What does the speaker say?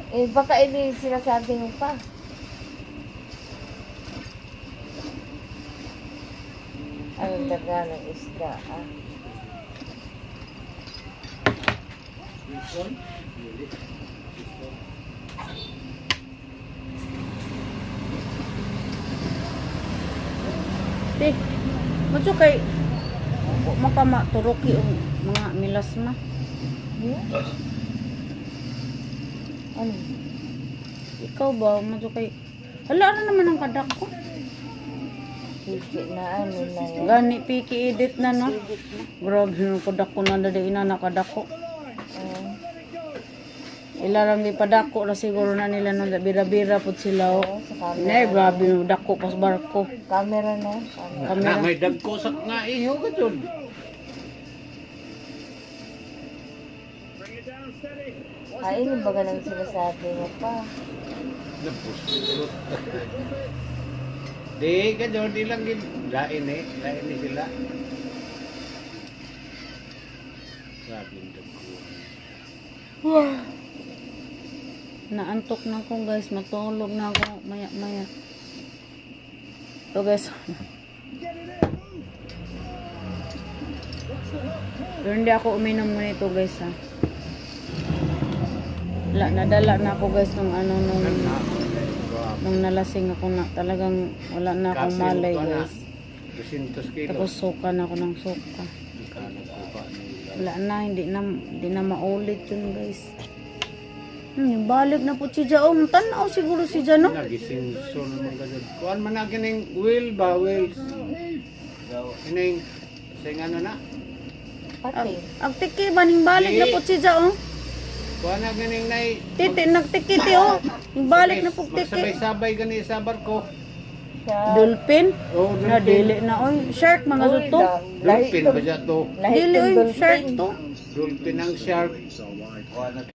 Eh, baka hindi sinasabi mo pa. Anong daga ng isda, ah? This one? Really? This one? Te, madyo kay makama turuki ang mga milasma. Hmm? Ano? Ikaw ba, madyo kay hala na naman ang kadak ko. Sige na ano na yan. Gani piki edit na no. Grabe yung kadak ko na dali ina nakadak ko. Ilarang di padako na siguro na nila no bira-bira pud sila oh. Sa camera. Nay, grabe yung dako pas barko. Camera na. Camera. Na, may dagko sa nga iyo ka dyan. Ay, ini baga nang sinasabi mo pa. Napusot. Di ka dyan, di lang din. Lain eh sila. Grabe yung dagko. Naantok na ako guys, matulog na ako maya-maya. So guys. Pero hindi ako uminom mo nito guys ha. Nadala na ako guys nung ano nung nalasing ako na talagang wala na akong malay guys. 200 kilos. Tapos suka na ako ng suka. Wala na, hindi na maulit yun guys. Balik na po si Jaong. Tanaw siguro si Jano. Nagising sol mo ganyan. Kuan man na kining wheel ba wheels. Kining sing ano na. Pati. Agtiki baning balik na po si Jaong. Kuan na kining nay. Titi nagtiki ti oh. Balik na po tiki. Sabay-sabay gani sa barko. Dolphin. Oh, Na dili na oy. Shark mga zuto. Dolphin ba siya to? Dili oy shark to. Dolphin ang shark.